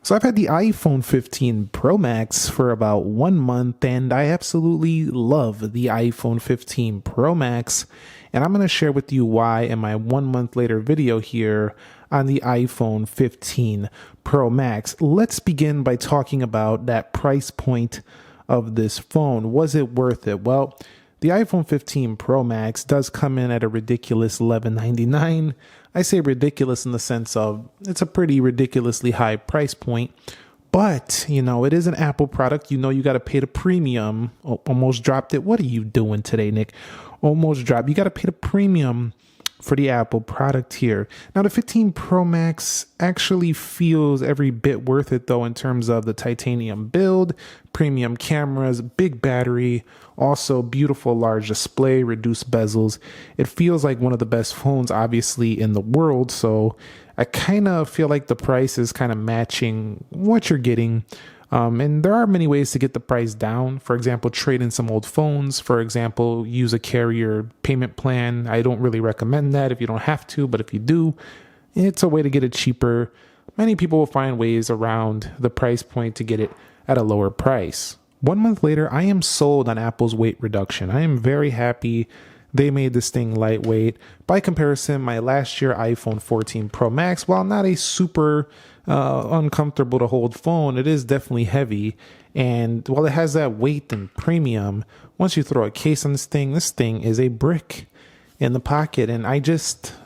So I've had the iPhone 15 Pro Max for about 1 month, and I absolutely love the iPhone 15 Pro Max. And I'm going to share with you why in my 1 month later video here on the iPhone 15 Pro Max. Let's begin by talking about that price point of this phone. Was it worth it? Well, the iPhone 15 Pro Max does come in at a ridiculous $1199. I say ridiculous in the sense of it's a pretty ridiculously high price point, but it is an Apple product. You got to pay the premium. Almost dropped it. What are you doing today, Nick? Almost dropped. You got to pay the premium for the Apple product here. Now, the 15 Pro Max actually feels every bit worth it, though, in terms of the titanium build, premium cameras, big battery, also beautiful large display, reduced bezels. It feels like one of the best phones, obviously, in the world. So I kind of feel like the price is kind of matching what you're getting. And there are many ways to get the price down. For example, trade in some old phones. For example, use a carrier payment plan. I don't really recommend that if you don't have to, but if you do, it's a way to get it cheaper. Many people will find ways around the price point to get it at a lower price. 1 month later, I am sold on Apple's weight reduction. I am very happy they made this thing lightweight. By comparison, my last year iPhone 14 Pro Max, while not a super uncomfortable to hold phone, it is definitely heavy. And while it has that weight and premium, once you throw a case on this thing is a brick in the pocket. And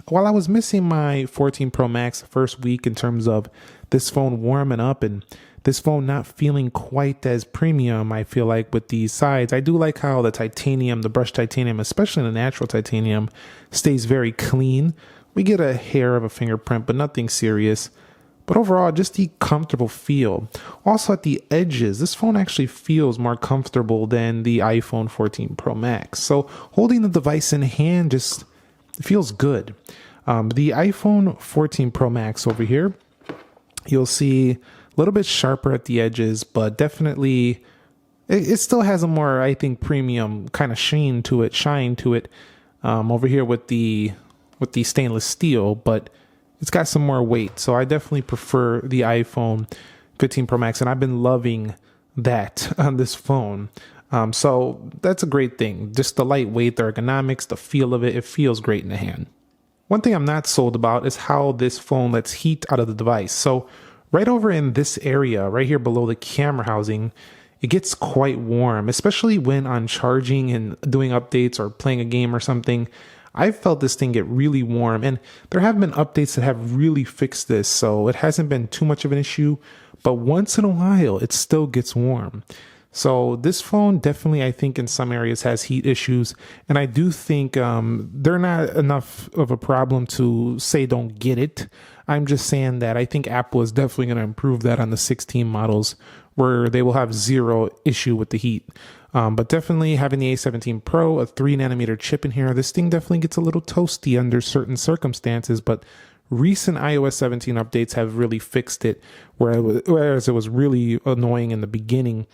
while I was missing my 14 Pro Max first week in terms of this phone warming up and this phone not feeling quite as premium, I feel like with these sides, I do like how the titanium, the brushed titanium, especially the natural titanium, stays very clean. We get a hair of a fingerprint, but nothing serious. But overall, just the comfortable feel. Also at the edges, this phone actually feels more comfortable than the iPhone 14 Pro Max. So holding the device in hand just feels good. The iPhone 14 Pro Max over here, you'll see a little bit sharper at the edges, but definitely it still has a more, I think, premium kind of shine to it over here with the stainless steel, but it's got some more weight. So I definitely prefer the iPhone 15 Pro Max, and I've been loving that on this phone. So that's a great thing. Just the lightweight, the ergonomics, the feel of it feels great in the hand. One thing I'm not sold about is how this phone lets heat out of the device. So right over in this area, right here below the camera housing, it gets quite warm, especially when on charging and doing updates or playing a game or something. I've felt this thing get really warm, and there have been updates that have really fixed this, so it hasn't been too much of an issue, but once in a while, it still gets warm. So this phone definitely, I think, in some areas has heat issues, and I do think they're not enough of a problem to say don't get it. I'm just saying that I think Apple is definitely going to improve that on the 16 models, where they will have zero issue with the heat. But definitely having the A17 Pro, a 3nm chip in here, this thing definitely gets a little toasty under certain circumstances, but recent iOS 17 updates have really fixed it, whereas it was really annoying in the beginning.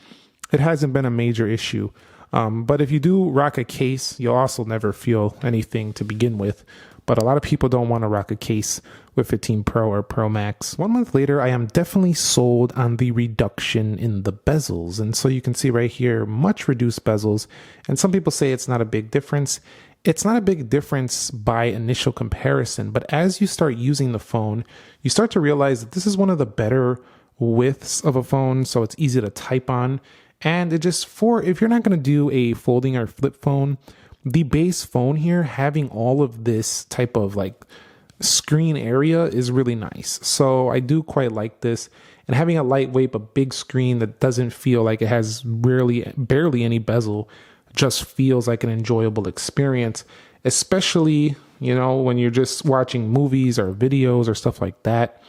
It hasn't been a major issue. But if you do rock a case, you'll also never feel anything to begin with. But a lot of people don't want to rock a case with 15 Pro or Pro Max. 1 month later, I am definitely sold on the reduction in the bezels. And so you can see right here, much reduced bezels. And some people say it's not a big difference. It's not a big difference by initial comparison, but as you start using the phone, you start to realize that this is one of the better widths of a phone, so it's easy to type on. And if you're not going to do a folding or flip phone, the base phone here, having all of this type of like screen area is really nice. So I do quite like this, and having a lightweight but big screen that doesn't feel like it has barely any bezel just feels like an enjoyable experience, especially when you're just watching movies or videos or stuff like that,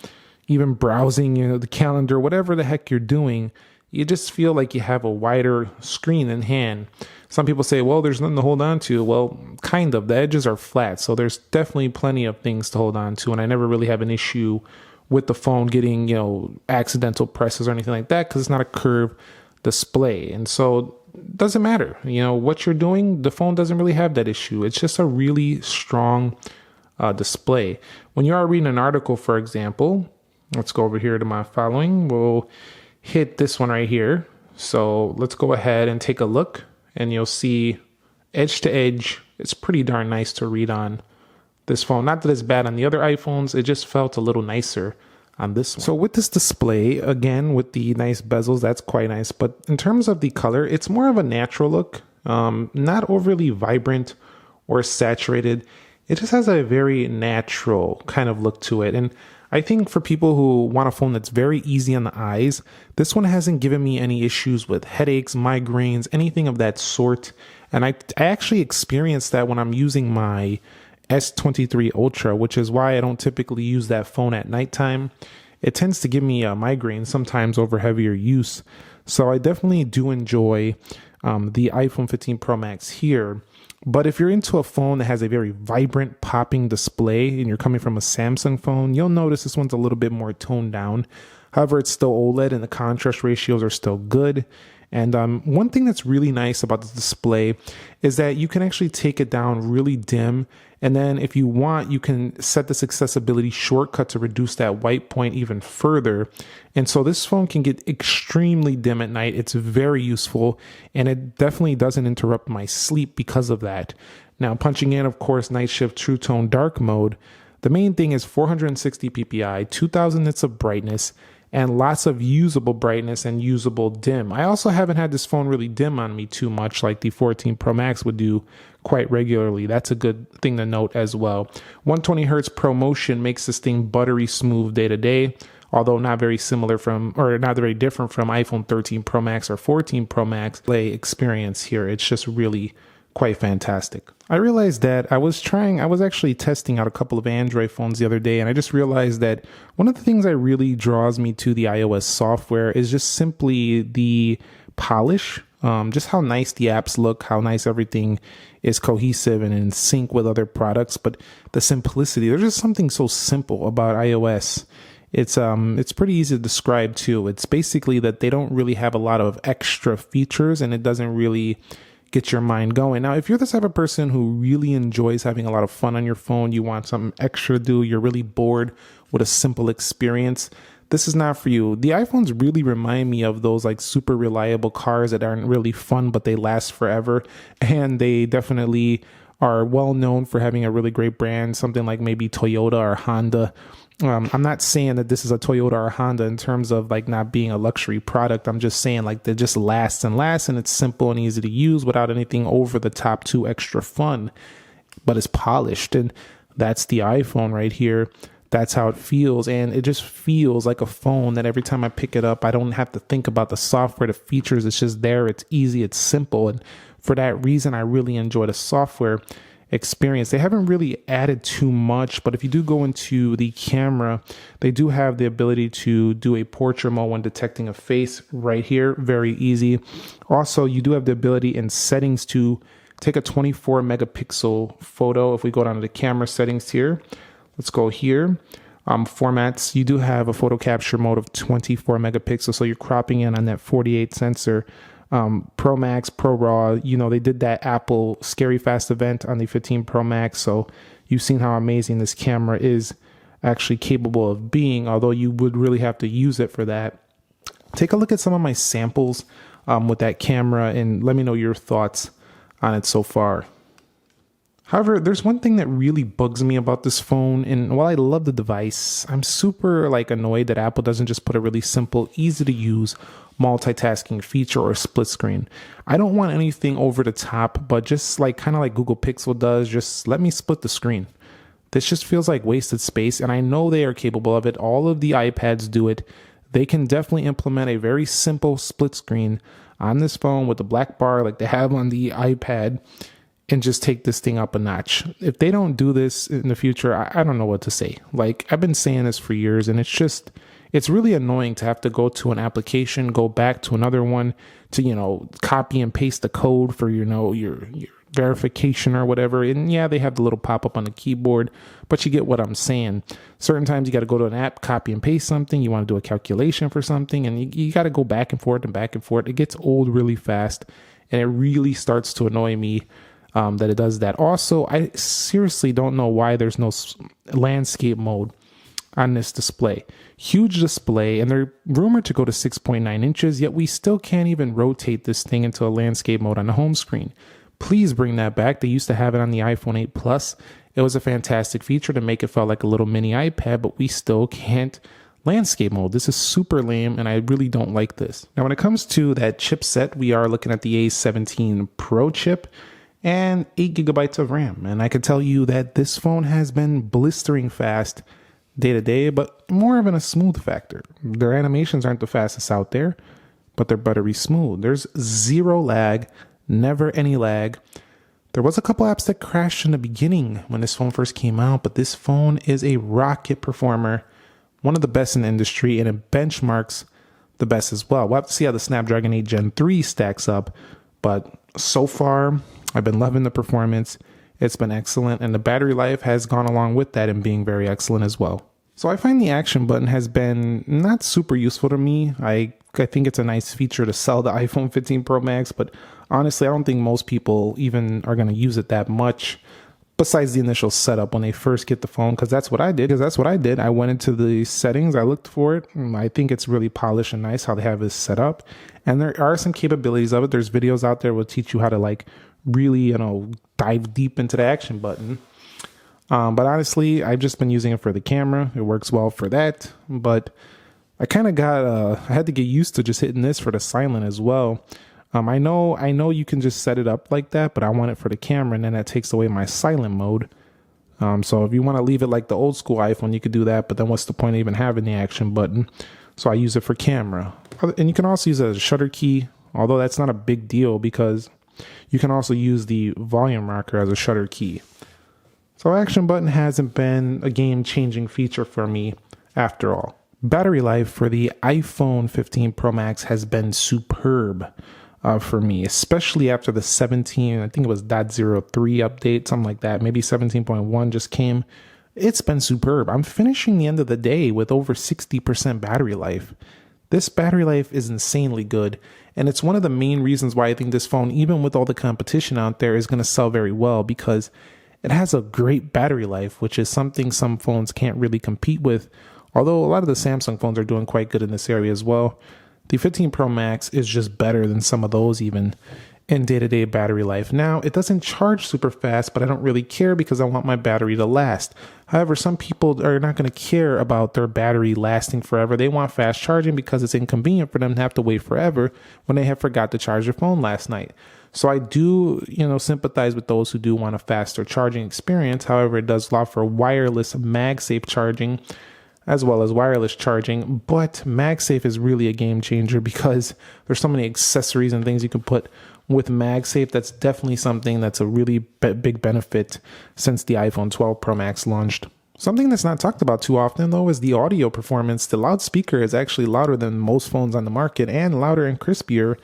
even browsing the calendar, whatever the heck you're doing. You just feel like you have a wider screen in hand. Some people say, well, there's nothing to hold on to. Well, kind of. The edges are flat, so there's definitely plenty of things to hold on to, and I never really have an issue with the phone getting, accidental presses or anything like that, because it's not a curved display. And so it doesn't matter. What you're doing, the phone doesn't really have that issue. It's just a really strong display. When you are reading an article, for example, Let's go over here to my following. We'll hit this one right here. So let's go ahead and take a look, and you'll see edge to edge. It's pretty darn nice to read on this phone. Not that it's bad on the other iPhones, it just felt a little nicer on this one. So with this display, again, with the nice bezels, that's quite nice. But in terms of the color, it's more of a natural look, not overly vibrant or saturated. It just has a very natural kind of look to it. And I think for people who want a phone that's very easy on the eyes, this one hasn't given me any issues with headaches, migraines, anything of that sort. And I actually experienced that when I'm using my S23 Ultra, which is why I don't typically use that phone at nighttime. It tends to give me a migraine sometimes over heavier use. So I definitely do enjoy the iPhone 15 Pro Max here. But if you're into a phone that has a very vibrant popping display and you're coming from a Samsung phone, you'll notice this one's a little bit more toned down. However, it's still OLED and the contrast ratios are still good. And one thing that's really nice about the display is that you can actually take it down really dim. And then if you want, you can set this accessibility shortcut to reduce that white point even further. And so this phone can get extremely dim at night. It's very useful, and it definitely doesn't interrupt my sleep because of that. Now, punching in, of course, night shift true tone dark mode. The main thing is 460 ppi, 2000 nits of brightness, and lots of usable brightness and usable dim. I also haven't had this phone really dim on me too much like the 14 Pro Max would do quite regularly. That's a good thing to note as well. 120 Hertz Promotion makes this thing buttery smooth day to day, although not very similar from, or not very different from iPhone 13 Pro Max or 14 Pro Max play experience here. It's just really quite fantastic. I realized that I was actually testing out a couple of Android phones the other day, and I just realized that one of the things that really draws me to the iOS software is just simply the polish, just how nice the apps look, how nice everything is cohesive and in sync with other products, but the simplicity, there's just something so simple about iOS. It's pretty easy to describe too. It's basically that they don't really have a lot of extra features, and it doesn't really get your mind going. Now, if you're the type of person who really enjoys having a lot of fun on your phone, you want something extra to do, you're really bored with a simple experience, this is not for you. The iPhones really remind me of those like super reliable cars that aren't really fun, but they last forever. And they definitely are well known for having a really great brand, something like maybe Toyota or Honda. I'm not saying that this is a Toyota or a Honda in terms of like not being a luxury product. I'm just saying like they just last and last, and it's simple and easy to use without anything over the top too extra fun, but it's polished. And that's the iPhone right here. That's how it feels. And it just feels like a phone that every time I pick it up, I don't have to think about the software, the features. It's just there. It's easy. It's simple. And for that reason, I really enjoy the software experience. They haven't really added too much, but if you do go into the camera, they do have the ability to do a portrait mode when detecting a face right here. Very easy. Also, you do have the ability in settings to take a 24 megapixel photo. If we go down to the camera settings here, let's go here. Formats, you do have a photo capture mode of 24 megapixels, so you're cropping in on that 48 sensor. Pro Max, Pro Raw, you know, they did that Apple Scary Fast event on the 15 Pro Max, so you've seen how amazing this camera is actually capable of being, although you would really have to use it for that. Take a look at some of my samples with that camera and let me know your thoughts on it so far. However, there's one thing that really bugs me about this phone, and while I love the device, I'm super annoyed that Apple doesn't just put a really simple, easy to use multitasking feature or split screen. I don't want anything over the top, but just kind of like Google Pixel does, just let me split the screen. This just feels like wasted space, and I know they are capable of it. All of the iPads do it. They can definitely implement a very simple split screen on this phone with the black bar like they have on the iPad, and just take this thing up a notch. If they don't do this in the future, I don't know what to say. I've been saying this for years, and it's really annoying to have to go to an application, go back to another one to, copy and paste the code for, your verification or whatever. And yeah, they have the little pop-up on the keyboard, but you get what I'm saying. Certain times you got to go to an app, copy and paste something. You want to do a calculation for something, and you got to go back and forth and back and forth. It gets old really fast, and it really starts to annoy me that it does that. Also, I seriously don't know why there's no landscape mode on this display. Huge display, and they're rumored to go to 6.9 inches, yet we still can't even rotate this thing into a landscape mode on the home screen. Please bring that back. They used to have it on the iPhone 8 Plus. It was a fantastic feature to make it feel like a little mini iPad, but we still can't landscape mode. This is super lame, and I really don't like this. Now, when it comes to that chipset, we are looking at the A17 Pro Chip and 8 gigabytes of RAM. And I can tell you that this phone has been blistering fast day to day, but more of in a smooth factor. Their animations aren't the fastest out there, but they're buttery smooth. There's zero lag, never any lag. There was a couple apps that crashed in the beginning when this phone first came out, but this phone is a rocket performer, one of the best in the industry, and it benchmarks the best as well. We'll have to see how the Snapdragon 8 Gen 3 stacks up, but so far, I've been loving the performance. It's been excellent, and the battery life has gone along with that and being very excellent as well. So I find the action button has been not super useful to me. I think it's a nice feature to sell the iPhone 15 Pro Max, but honestly, I don't think most people even are going to use it that much besides the initial setup when they first get the phone, because that's what I did. I went into the settings, I looked for it. I think it's really polished and nice how they have this set up, and there are some capabilities of it. There's videos out there that will teach you how to like really, dive deep into the action button. But honestly, I've just been using it for the camera. It works well for that, but I kind of I had to get used to just hitting this for the silent as well. I know you can just set it up like that, but I want it for the camera, and then that takes away my silent mode. So if you want to leave it like the old school iPhone, you could do that, but then what's the point of even having the action button? So I use it for camera. And you can also use it as a shutter key, although that's not a big deal because you can also use the volume rocker as a shutter key. So action button hasn't been a game-changing feature for me after all. Battery life for the iPhone 15 Pro Max has been superb for me, especially after the 17, I think it was .03 update, something like that. Maybe 17.1 just came. It's been superb. I'm finishing the end of the day with over 60% battery life. This battery life is insanely good, and it's one of the main reasons why I think this phone, even with all the competition out there, is going to sell very well, because it has a great battery life, which is something some phones can't really compete with, although a lot of the Samsung phones are doing quite good in this area as well. The 15 Pro Max is just better than some of those even in day-to-day battery life. Now, it doesn't charge super fast, but I don't really care because I want my battery to last. However, some people are not going to care about their battery lasting forever. They want fast charging because it's inconvenient for them to have to wait forever when they have forgot to charge their phone last night. So I do, sympathize with those who do want a faster charging experience. However, it does allow for wireless MagSafe charging as well as wireless charging, but MagSafe is really a game changer because there's so many accessories and things you can put with MagSafe. That's definitely something that's a really big benefit since the iPhone 12 Pro Max launched. Something that's not talked about too often, though, is the audio performance. The loudspeaker is actually louder than most phones on the market and louder and crispier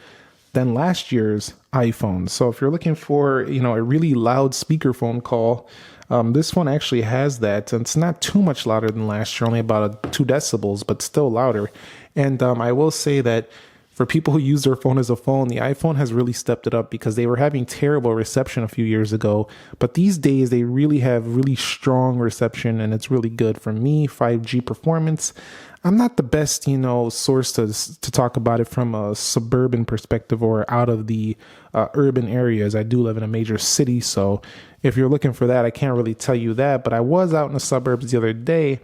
than last year's iPhone. So if you're looking for, a really loud speakerphone call, this one actually has that. And it's not too much louder than last year, only about 2 decibels, but still louder. And I will say that for people who use their phone as a phone, the iPhone has really stepped it up because they were having terrible reception a few years ago. But these days, they really have really strong reception, and it's really good. For me, 5G performance, I'm not the best, source to talk about it from a suburban perspective or out of the urban areas. I do live in a major city, so if you're looking for that, I can't really tell you that. But I was out in the suburbs the other day,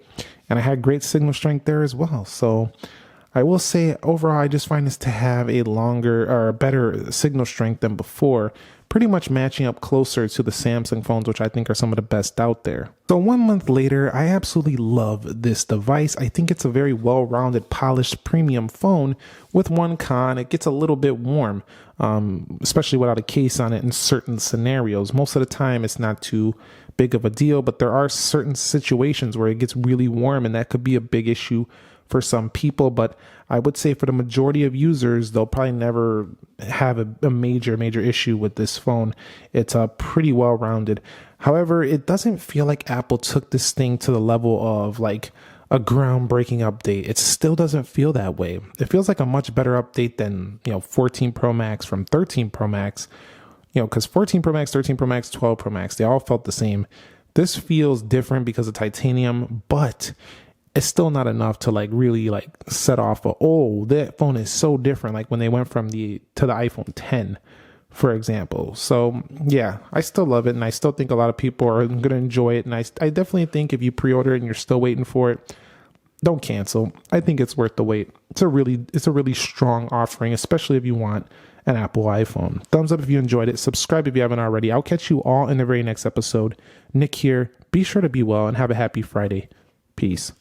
and I had great signal strength there as well. So I will say overall, I just find this to have a longer or a better signal strength than before, pretty much matching up closer to the Samsung phones, which I think are some of the best out there. So 1 month later, I absolutely love this device. I think it's a very well-rounded, polished premium phone. With one con, it gets a little bit warm, especially without a case on it in certain scenarios. Most of the time, it's not too big of a deal, but there are certain situations where it gets really warm, and that could be a big issue for some people. But I would say for the majority of users, they'll probably never have a major issue with this phone. It's pretty well-rounded. However, it doesn't feel like Apple took this thing to the level of like a groundbreaking update. It still doesn't feel that way. It feels like a much better update than 14 Pro Max from 13 Pro Max, because 14 Pro Max, 13 Pro Max, 12 Pro Max, they all felt the same. This feels different because of titanium, but it's still not enough to like really like set off that phone is so different, like when they went from the iPhone 10, for example. So yeah, I still love it, and I still think a lot of people are going to enjoy it. And I definitely think if you pre-order it and you're still waiting for it, don't cancel. I think it's worth the wait. It's a really strong offering, especially if you want an Apple iPhone. Thumbs up if you enjoyed it. Subscribe if you haven't already. I'll catch you all in the very next episode. Nick here. Be sure to be well and have a happy Friday. Peace.